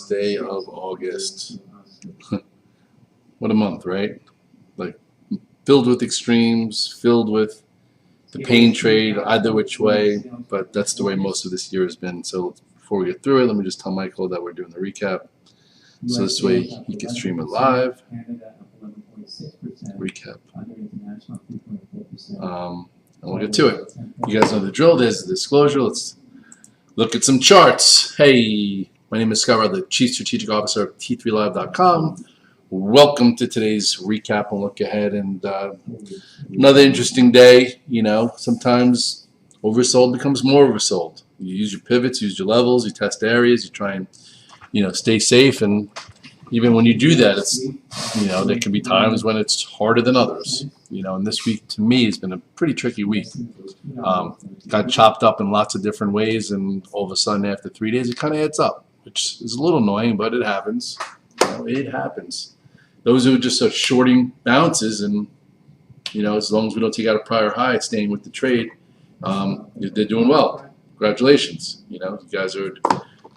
last day of August. What a month, right? Like, filled with extremes, filled with the pain trade either which way, but that's the way most of this year has been. So before we get through it, let me just tell Michael that we're doing the recap. So this way he can stream it live. Recap. And we'll get to it. You guys know the drill. There's the disclosure. Let's look at some charts. Hey, my name is Scott Redler, the Chief Strategic Officer of T3Live.com. Welcome to today's recap and look ahead. And another interesting day. You know, sometimes oversold becomes more oversold. You use your pivots, use your levels, you test areas, you try and, stay safe. And even when you do that, it's, there can be times when it's harder than others. And this week to me has been a pretty tricky week. Got chopped up in lots of different ways, and all of a sudden after 3 days it kind of adds up, which is a little annoying, but it happens. It happens. Those who just are shorting bounces and, as long as we don't take out a prior high, staying with the trade, they're doing well. Congratulations. You guys are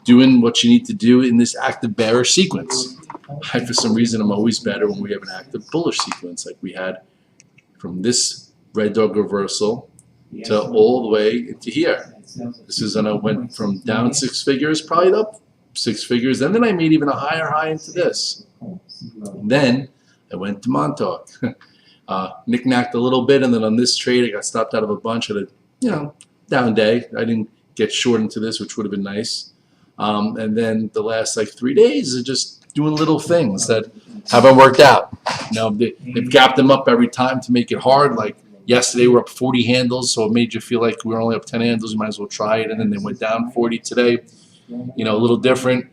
doing what you need to do in this active bearish sequence. For some reason, I'm always better when we have an active bullish sequence like we had from this red dog reversal to all the way into here. This is when I went from down 6 figures, probably up 6 figures, and then I made even a higher high into this. And then I went to Montauk. Knick-knacked a little bit, and then on this trade I got stopped out of a bunch at a down day. I didn't get short into this, which would have been nice. And then the last 3 days are just doing little things that haven't worked out. They've gapped them up every time to make it hard. Like yesterday, we're up 40 handles, so it made you feel like we were only up 10 handles. You might as well try it. And then they went down 40 today. A little different.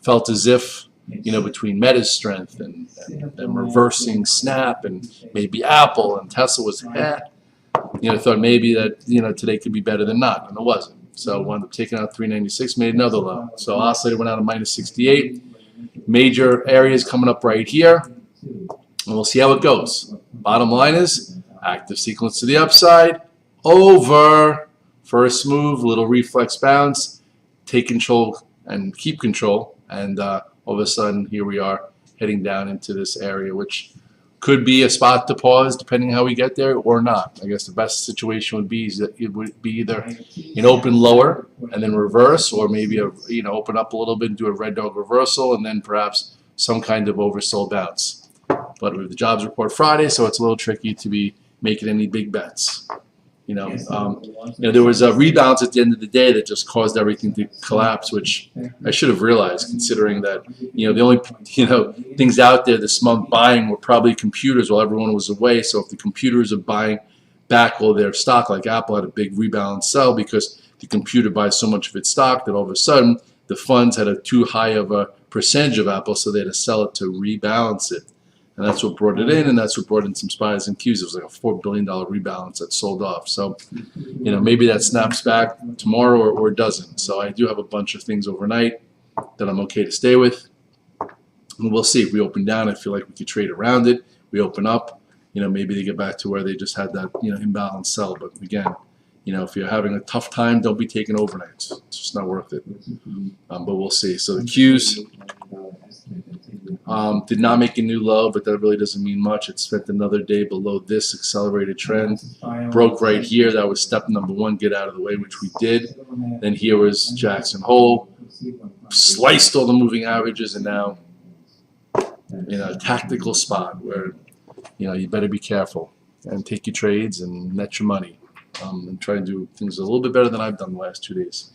Felt as if, between Meta's strength and reversing Snap and maybe Apple and Tesla was, thought maybe that, today could be better than not, and it wasn't. So wound up taking out 396, made another low. So oscillator went out of minus 68. Major areas coming up right here, and we'll see how it goes. Bottom line is active sequence to the upside, over, first move, little reflex bounce, take control and keep control, and all of a sudden here we are heading down into this area, which could be a spot to pause depending how we get there or not. I guess the best situation would be is that it would be either an open lower and then reverse, or maybe open up a little bit and do a red dog reversal and then perhaps some kind of oversold bounce. But we have the jobs report Friday, so it's a little tricky to be making any big bets. There was a rebalance at the end of the day that just caused everything to collapse, which I should have realized, considering that, the only, things out there this month buying were probably computers while everyone was away. So if the computers are buying back all their stock, like Apple had a big rebalance sell because the computer buys so much of its stock that all of a sudden the funds had a too high of a percentage of Apple, so they had to sell it to rebalance it. And that's what brought it in, and that's what brought in some spies and Qs. It was like a $4 billion rebalance that sold off. So, maybe that snaps back tomorrow or it doesn't. So I do have a bunch of things overnight that I'm okay to stay with. And we'll see. If we open down, I feel like we could trade around it. We open up, maybe they get back to where they just had that, imbalance sell. But again, if you're having a tough time, don't be taking overnights. It's just not worth it. But we'll see. So the Qs did not make a new low, but that really doesn't mean much. It spent another day below this accelerated trend. Broke right here. That was step number 1, get out of the way, which we did. Then here was Jackson Hole. Sliced all the moving averages, and now in a tactical spot where, you better be careful and take your trades and net your money. And try and do things a little bit better than I've done the last 2 days.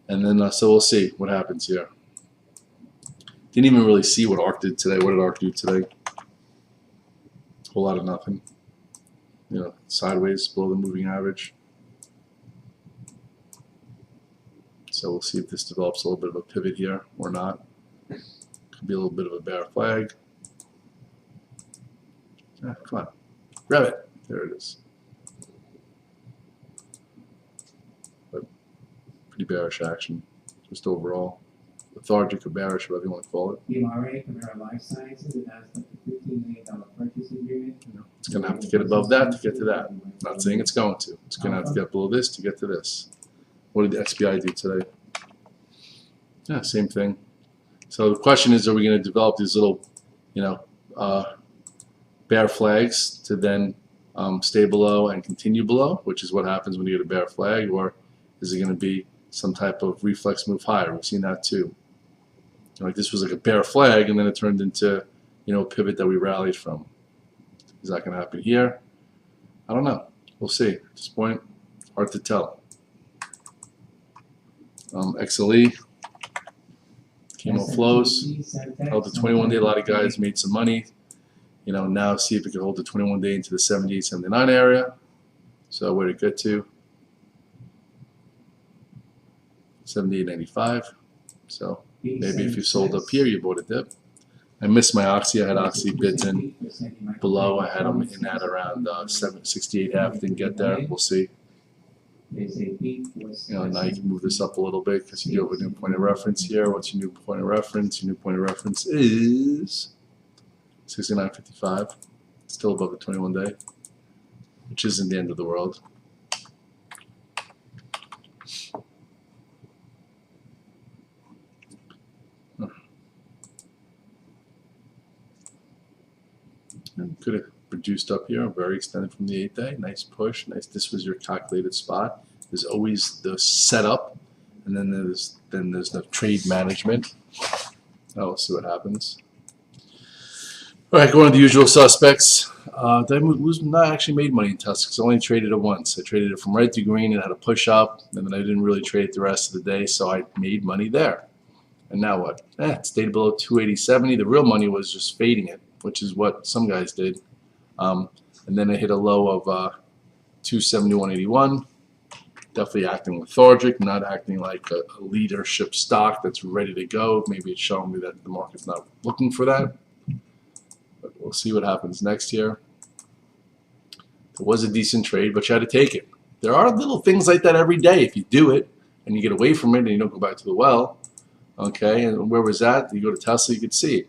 And then, so we'll see what happens here. Didn't even really see what ARK did today. What did ARK do today? A whole lot of nothing. Sideways below the moving average. So we'll see if this develops a little bit of a pivot here or not. Could be a little bit of a bear flag. Come on. Grab it. There it is. But pretty bearish action, just overall. Lethargic or bearish, whatever you want to call it. DMRA, Camara Life Sciences, it has like a $15 million purchase agreement. It's going to have to get above that to get to that. Not saying it's going to. It's going to have to get below this to get to this. What did the XBI do today? Yeah, same thing. So the question is, are we going to develop these little, bear flags to then stay below and continue below, which is what happens when you get a bear flag, or is it going to be some type of reflex move higher? We've seen that too. Like this was like a bear flag, and then it turned into, a pivot that we rallied from. Is that going to happen here? I don't know. We'll see. At this point, hard to tell. XLE, chemo flows, held the 21-day. A lot of guys made some money. Now see if it can hold the 21-day into the 78, 79 area. So where to get to? 78.95. So maybe if you sold up here, you bought a dip. I missed my Oxy. I had Oxy bids in below. I had them in at around 768.5. Didn't get there. We'll see. Now you can move this up a little bit because you do have a new point of reference here. What's your new point of reference? Your new point of reference is 69.55. Still above the 21-day, which isn't the end of the world. Could have reduced up here, very extended from the 8-day. Nice push, nice. This was your calculated spot. There's always the setup, and then there's the trade management. Oh, we'll see what happens. All right, going to the usual suspects. I not actually made money in Tesla because I only traded it once. I traded it from red to green and had a push up, and then I didn't really trade it the rest of the day, so I made money there. And now what? It stayed below 280.70. The real money was just fading it, which is what some guys did. And then I hit a low of 271.81. Definitely acting lethargic, not acting like a leadership stock that's ready to go. Maybe it's showing me that the market's not looking for that. But we'll see what happens next year. It was a decent trade, but you had to take it. There are little things like that every day. If you do it and you get away from it and you don't go back to the well, okay, and where was that? You go to Tesla, you could see it.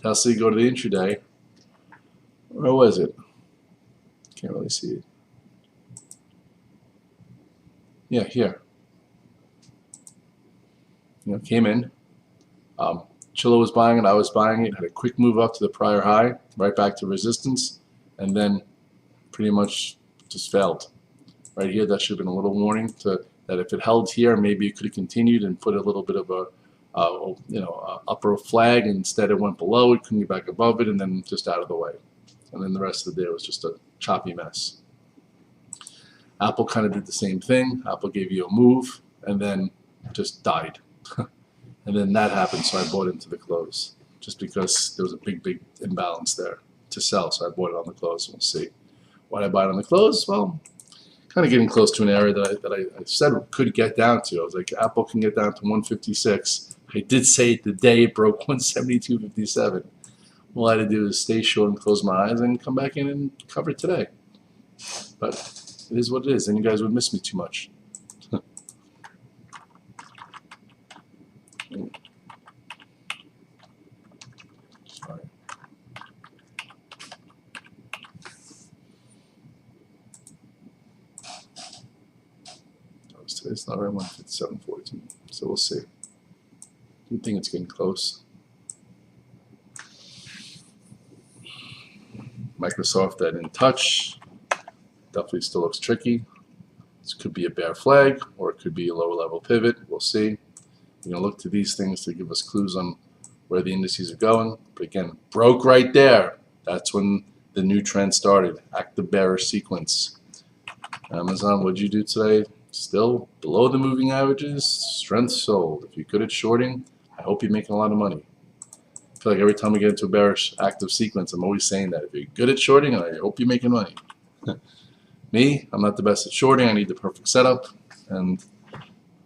Tesla, you go to the intraday. Where was it? Can't really see it. Yeah, here. Came in. Chilla was buying it. I was buying it. Had a quick move up to the prior high, right back to resistance, and then pretty much just failed. Right here, that should have been a little warning that if it held here, maybe it could have continued and put a little bit of a upper flag. Instead, it went below. It couldn't get back above it, and then just out of the way. And then the rest of the day was just a choppy mess. Apple kind of did the same thing. Apple gave you a move and then just died. And then that happened, so I bought into the close just because there was a big imbalance there to sell. So I bought it on the close, and we'll see. Why did I buy it on the close? Well, kind of getting close to an area that I said could get down to. I was like, Apple can get down to 156. I did say the day it broke 172.57. All I had to do is stay short and close my eyes and come back in and cover it today. But it is what it is, and you guys would miss me too much. Sorry. Today's not right, 157.42. So we'll see. I think it's getting close. Microsoft I didn't touch. Definitely still looks tricky. This could be a bear flag, or it could be a lower level pivot. We'll see. We're going to look to these things to give us clues on where the indices are going. But again, broke right there. That's when the new trend started. Active bearish sequence. Amazon, what'd you do today? Still below the moving averages. Strength sold. If you're good at shorting, I hope you're making a lot of money. I feel like every time we get into a bearish active sequence, I'm always saying that. If you're good at shorting, I hope you're making money. Me, I'm not the best at shorting. I need the perfect setup. And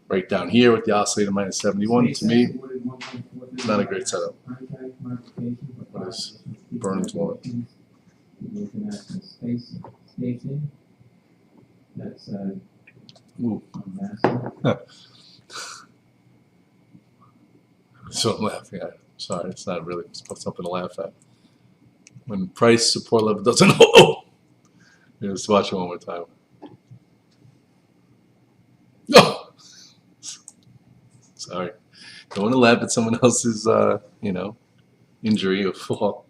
right down here with the oscillator minus 71, to me, not a great setup. What is Burnham's wallet? That's Ooh. So I'm laughing at. Sorry, it's not really something to laugh at. When price support level doesn't hold. Let's watch it one more time. Oh! Sorry. want to laugh at someone else's, injury or fall.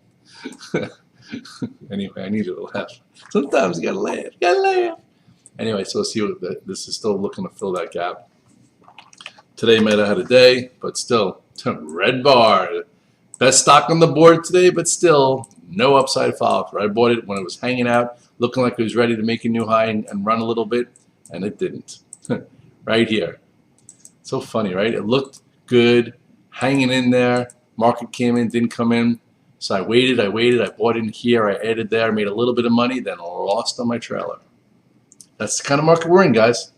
Anyway, I needed to laugh. Sometimes you gotta laugh. You gotta laugh. Anyway, so let's see what this is still looking to fill that gap. Today might have had a day, but still, red bar. Best stock on the board today, but still no upside follow through. I bought it when it was hanging out, looking like it was ready to make a new high and run a little bit, and it didn't. Right here. So funny, right? It looked good, hanging in there. Market came in, didn't come in. So I waited, I bought in here, I added there, made a little bit of money, then lost on my trailer. That's the kind of market we're in, guys.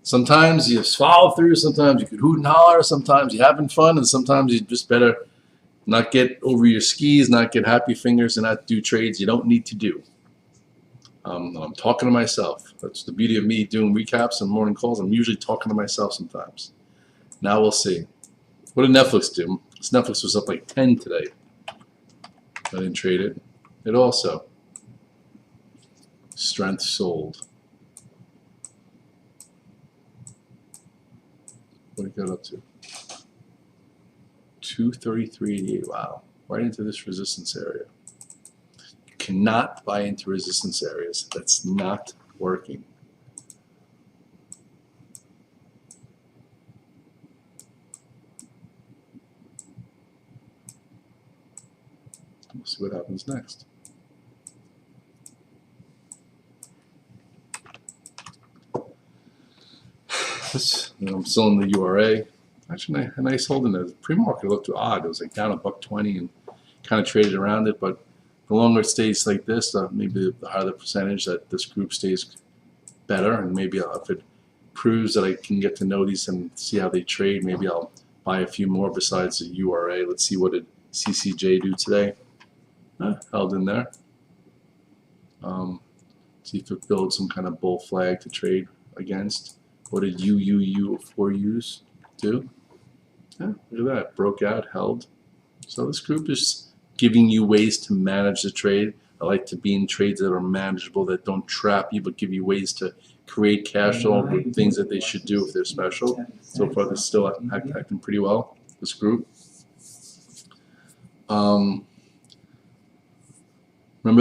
Sometimes you follow through, sometimes you could hoot and holler, sometimes you're having fun, and sometimes you just better not get over your skis, not get happy fingers, and not do trades you don't need to do. I'm talking to myself. That's the beauty of me doing recaps and morning calls. I'm usually talking to myself sometimes. Now we'll see. What did Netflix do? This Netflix was up like 10 today. I didn't trade it. It also. Strength sold. What did it go up to? 233.88. Wow. Right into this resistance area. You cannot buy into resistance areas. That's not working. We'll see what happens next. I'm still in the URA. Actually, a nice holding there. The pre-market looked odd. It was like down $1.20 and kind of traded around it. But the longer it stays like this, maybe the higher the percentage that this group stays better. And maybe if it proves that I can get to know these and see how they trade, maybe I'll buy a few more besides the URA. Let's see what did CCJ do today. Held in there. See if it builds some kind of bull flag to trade against. What did UUU4Us do? Yeah, look at that. Broke out, held. So this group is giving you ways to manage the trade. I like to be in trades that are manageable, that don't trap you, but give you ways to create cash flow with things that they should do if they're special. So far, this is still acting pretty well, this group. Remember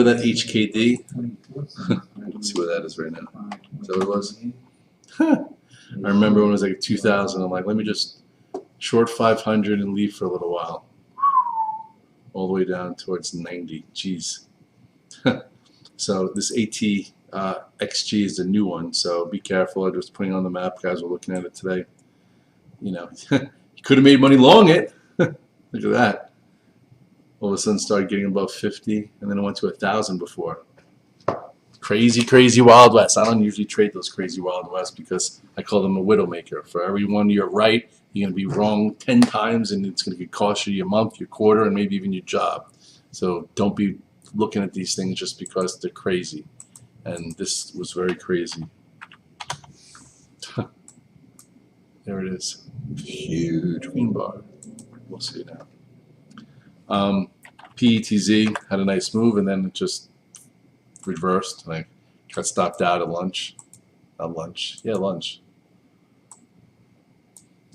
that HKD? Let's see what that is right now. Is that what it was? I remember when it was like 2000. I'm like, let me just short 500 and leave for a little while. All the way down towards 90. Jeez. So this AT XG is the new one. So be careful. I'm just putting it on the map. Guys were looking at it today. You know, you could have made money long it. Look at that. All of a sudden started getting above 50, and then it went to 1,000 before. Crazy, crazy Wild West. I don't usually trade those crazy Wild West because I call them a widowmaker. For every one you're right, you're going to be wrong 10 times, and it's going to cost you your month, your quarter, and maybe even your job. So don't be looking at these things just because they're crazy. And this was very crazy. There it is. Huge green bar. We'll see now. PETZ had a nice move, and then it just reversed, and I got stopped out at lunch. Not lunch. Yeah, lunch.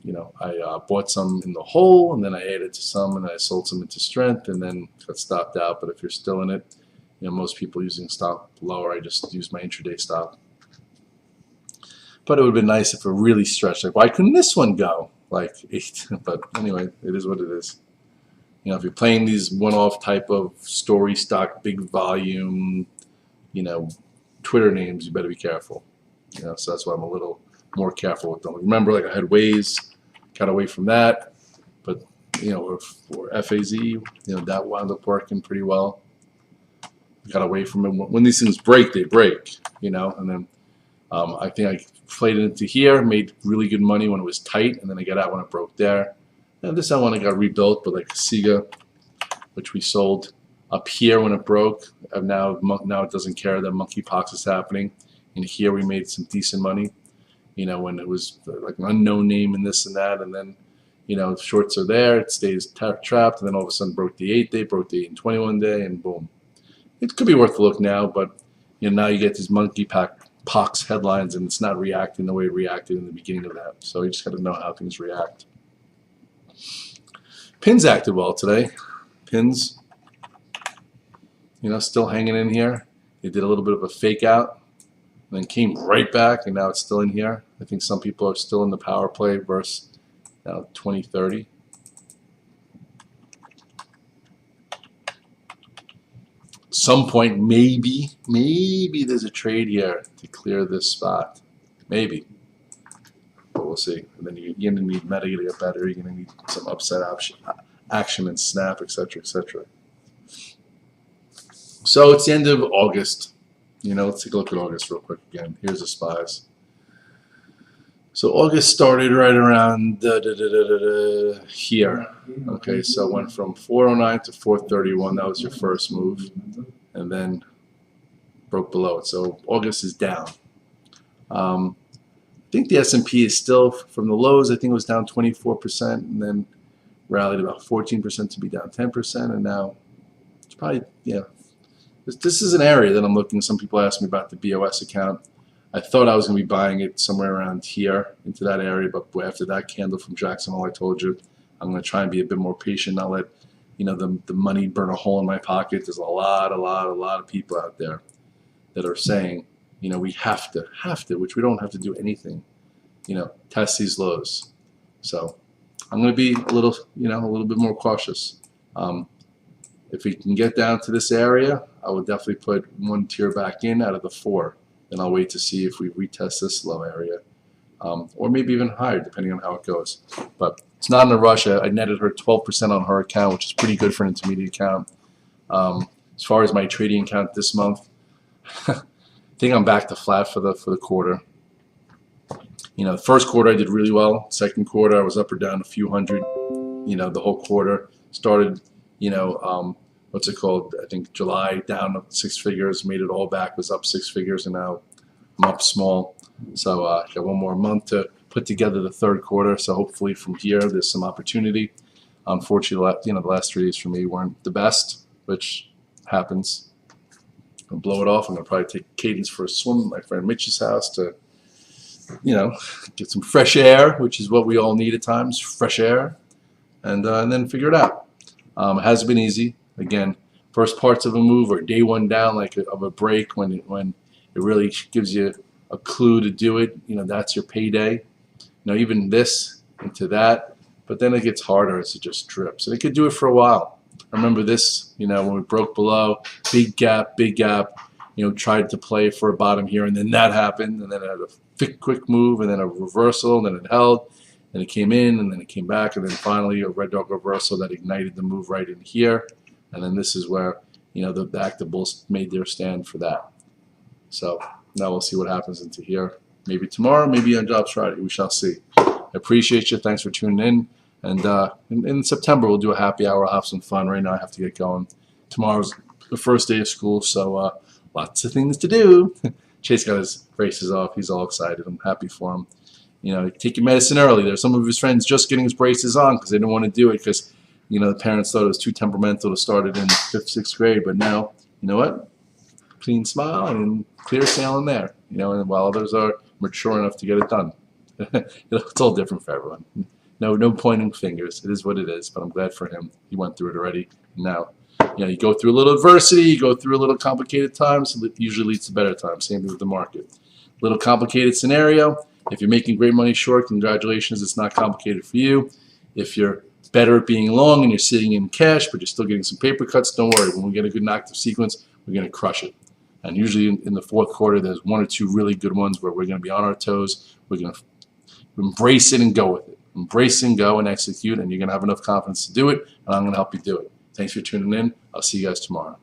You know, I bought some in the hole, and then I added to some, and I sold some into strength, and then got stopped out. But if you're still in it, you know, most people using stop lower, I just use my intraday stop. But it would have been nice if it really stretched. Like, why couldn't this one go? Like 8. But anyway, it is what it is. You know, if you're playing these one-off type of story stock, big volume, you know, Twitter names, you better be careful. You know, so that's why I'm a little more careful with them. Remember, like I had Waze, got away from that, but you know, for FAZ, you know, that wound up working pretty well. Got away from it. When these things break, they break. You know, and then I think I played it into here, made really good money when it was tight, and then I got out when it broke there. And this one I got rebuilt, but like Siga, which we sold up here when it broke. Now it doesn't care that monkeypox is happening. And here we made some decent money. You know, when it was like an unknown name and this and that, and then, you know, shorts are there, it stays trapped, and then all of a sudden broke the 8-day, broke the 8 and 21 day, and boom. It could be worth a look now, but you know, now you get these monkeypox headlines, and it's not reacting the way it reacted in the beginning of that. So you just got to know how things react. Pins acted well today. Pins, still hanging in here. They did a little bit of a fake out and then came right back, and now it's still in here. I think some people are still in the power play versus now 2030. Some point, maybe there's a trade here to clear this spot. Maybe. But we'll see. And then you're going to need meta to get better. You're going to need some upside action and snap, etc., etc. So it's the end of August. Let's take a look at August real quick again. Here's the SPYs. So August started right around here. Okay, so it went from 409 to 431. That was your first move. And then broke below it. So August is down. I think the S&P is still, from the lows, I think it was down 24%, and then rallied about 14% to be down 10%, and now it's probably, This is an area that I'm looking. Some people ask me about the BOS account. I thought I was going to be buying it somewhere around here into that area, but after that candle from Jackson Hole, I told you I'm going to try and be a bit more patient, not let the money burn a hole in my pocket. There's a lot of people out there that are saying, we have to, which we don't have to do anything, test these lows. So I'm going to be a little bit more cautious. If we can get down to this area, I would definitely put one tier back in out of the 4. Then I'll wait to see if we retest this low area, or maybe even higher, depending on how it goes. But it's not in a rush. I netted her 12% on her account, which is pretty good for an intermediate account. As far as my trading account this month, I think I'm back to flat for the quarter. The first quarter I did really well. Second quarter I was up or down a few hundred. The whole quarter started. What's it called? I think July down 6 figures, made it all back, was up 6 figures, and now I'm up small. So I got one more month to put together the third quarter. So hopefully from here there's some opportunity. Unfortunately, the last 3 days for me weren't the best, which happens. I'll blow it off. I'm gonna probably take Cadence for a swim at my friend Mitch's house to, get some fresh air, which is what we all need at times, fresh air, and then figure it out. It hasn't been easy. Again, first parts of a move or day one down, of a break, when it really gives you a clue to do it. That's your payday. Even this into that, but then it gets harder as it just drips. And it could do it for a while. I remember this, when we broke below, big gap, tried to play for a bottom here, and then that happened, and then it had a quick move, and then a reversal, and then it held. Then it came in, and then it came back, and then finally a red dog reversal that ignited the move right in here. And then this is where, the active bulls made their stand for that. So now we'll see what happens into here. Maybe tomorrow, maybe on Jobs Friday. We shall see. I appreciate you. Thanks for tuning in. And in September, we'll do a happy hour. I'll have some fun. Right now, I have to get going. Tomorrow's the first day of school, so lots of things to do. Chase got his braces off. He's all excited. I'm happy for him. Take your medicine early. There's some of his friends just getting his braces on because they didn't want to do it because, the parents thought it was too temperamental to start it in 5th, 6th grade. But now, you know what? Clean smile and clear sailing there. And while others are mature enough to get it done. It's all different for everyone. No pointing fingers. It is what it is. But I'm glad for him. He went through it already. Now, you go through a little adversity. You go through a little complicated times. It usually leads to better times. Same thing with the market. Little complicated scenario. If you're making great money short, congratulations. It's not complicated for you. If you're better at being long and you're sitting in cash, but you're still getting some paper cuts, don't worry. When we get a good active sequence, we're going to crush it. And usually in the fourth quarter, there's 1 or 2 really good ones where we're going to be on our toes. We're going to embrace it and go with it. Embrace and go and execute, and you're going to have enough confidence to do it, and I'm going to help you do it. Thanks for tuning in. I'll see you guys tomorrow.